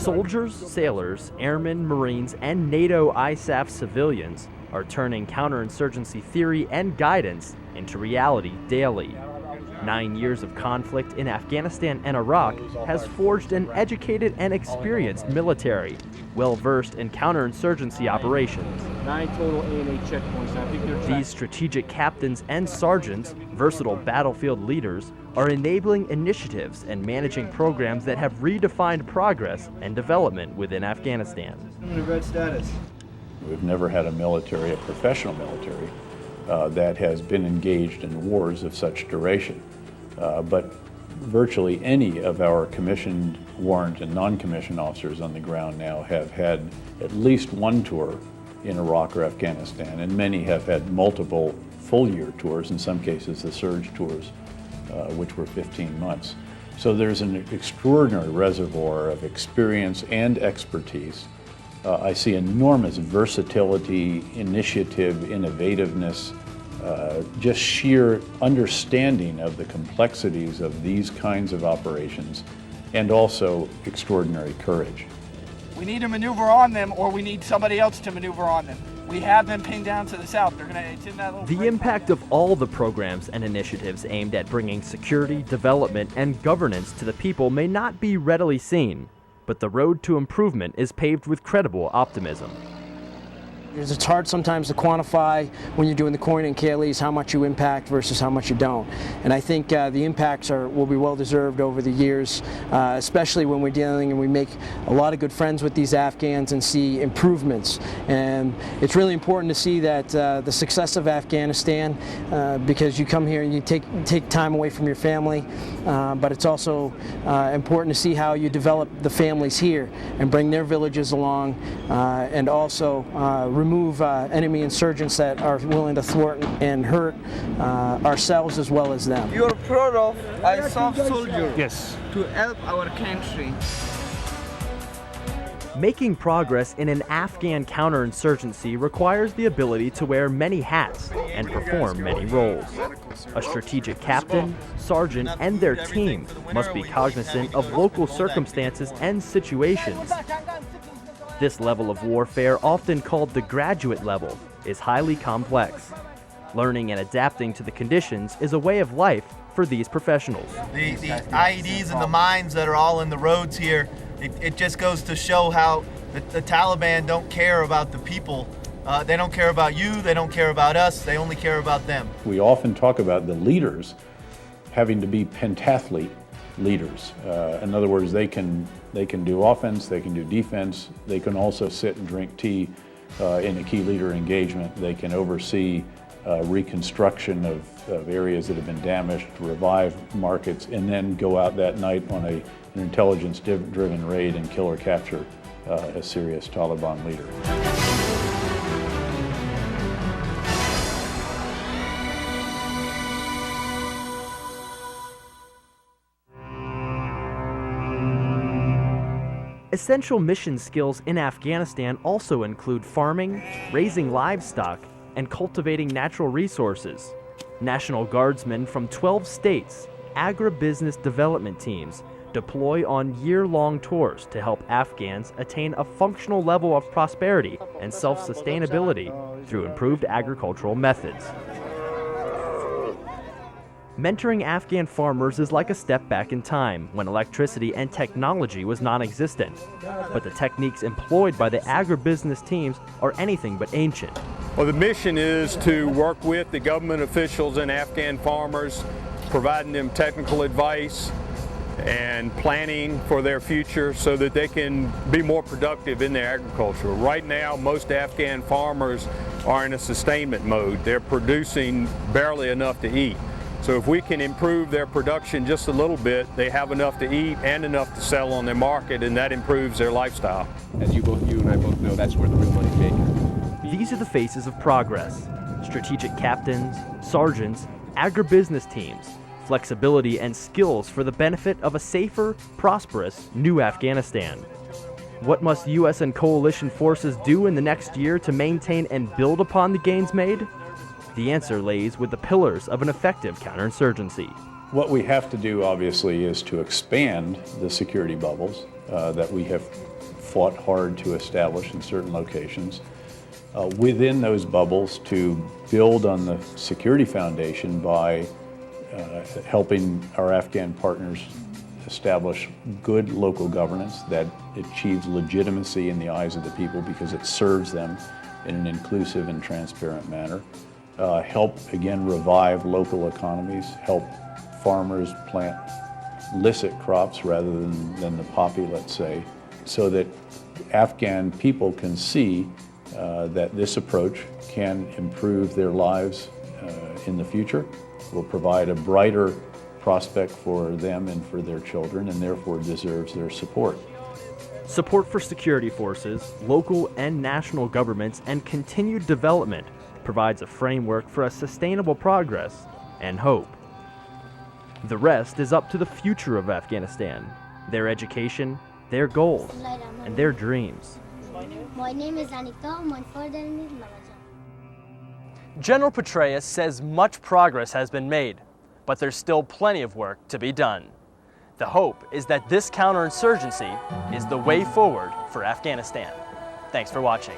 Soldiers, sailors, airmen, Marines, and NATO ISAF civilians are turning counterinsurgency theory and guidance into reality daily. 9 years of conflict in Afghanistan and Iraq has forged an educated and experienced military, well-versed in counterinsurgency operations. 9 total A&A checkpoints. These strategic captains and sergeants, versatile battlefield leaders, are enabling initiatives and managing programs that have redefined progress and development within Afghanistan. Red status. We've never had a professional military, that has been engaged in wars of such duration. But virtually any of our commissioned, warrant, and non-commissioned officers on the ground now have had at least one tour in Iraq or Afghanistan, and many have had multiple full-year tours, in some cases the surge tours, which were 15 months. So there's an extraordinary reservoir of experience and expertise. I see enormous versatility, initiative, innovativeness, just sheer understanding of the complexities of these kinds of operations, and also extraordinary courage. We need to maneuver on them, or we need somebody else to maneuver on them. We have them pinned down to the south. It's in that little The impact of all the programs and initiatives aimed at bringing security, development, and governance to the people may not be readily seen, but the road to improvement is paved with credible optimism. It's hard sometimes to quantify when you're doing the coin and KLEs how much you impact versus how much you don't. And I think the impacts will be well deserved over the years, especially when we're dealing and we make a lot of good friends with these Afghans and see improvements. And it's really important to see that the success of Afghanistan, because you come here and you take time away from your family, but it's also important to see how you develop the families here and bring their villages along, and also remove enemy insurgents that are willing to thwart and hurt ourselves as well as them. You are proud of ISAF soldier. Yes. To help our country. Making progress in an Afghan counterinsurgency requires the ability to wear many hats and perform many roles. A strategic captain, sergeant, and their team must be cognizant of local circumstances and situations. This level of warfare, often called the graduate level, is highly complex. Learning and adapting to the conditions is a way of life for these professionals. The IEDs and the mines that are all in the roads here, it just goes to show how the Taliban don't care about the people. They don't care about you, they don't care about us, they only care about them. We often talk about the leaders having to be pentathlete leaders. In other words, they can do offense, they can do defense, they can also sit and drink tea in a key leader engagement. They can oversee reconstruction of areas that have been damaged, revive markets, and then go out that night on an intelligence-driven raid and kill or capture a serious Taliban leader. Essential mission skills in Afghanistan also include farming, raising livestock, and cultivating natural resources. National Guardsmen from 12 states, agribusiness development teams, deploy on year-long tours to help Afghans attain a functional level of prosperity and self-sustainability through improved agricultural methods. Mentoring Afghan farmers is like a step back in time when electricity and technology was non-existent. But the techniques employed by the agribusiness teams are anything but ancient. Well, the mission is to work with the government officials and Afghan farmers, providing them technical advice and planning for their future so that they can be more productive in their agriculture. Right now, most Afghan farmers are in a sustainment mode. They're producing barely enough to eat. So if we can improve their production just a little bit, they have enough to eat and enough to sell on their market, and that improves their lifestyle. As you and I both know, that's where the real money's made. These are the faces of progress: strategic captains, sergeants, agribusiness teams, flexibility and skills for the benefit of a safer, prosperous, new Afghanistan. What must U.S. and coalition forces do in the next year to maintain and build upon the gains made? The answer lays with the pillars of an effective counterinsurgency. What we have to do, obviously, is to expand the security bubbles that we have fought hard to establish in certain locations. Within those bubbles, to build on the security foundation by helping our Afghan partners establish good local governance that achieves legitimacy in the eyes of the people because it serves them in an inclusive and transparent manner. Help, again, revive local economies, help farmers plant licit crops rather than the poppy, let's say, so that Afghan people can see that this approach can improve their lives in the future, will provide a brighter prospect for them and for their children, and therefore deserves their support. Support for security forces, local and national governments, and continued development provides a framework for a sustainable progress and hope. The rest is up to the future of Afghanistan, their education, their goals, and their dreams. My name is Anika. My father name is Malaja. General Petraeus says much progress has been made, but there's still plenty of work to be done. The hope is that this counterinsurgency is the way forward for Afghanistan. Thanks for watching.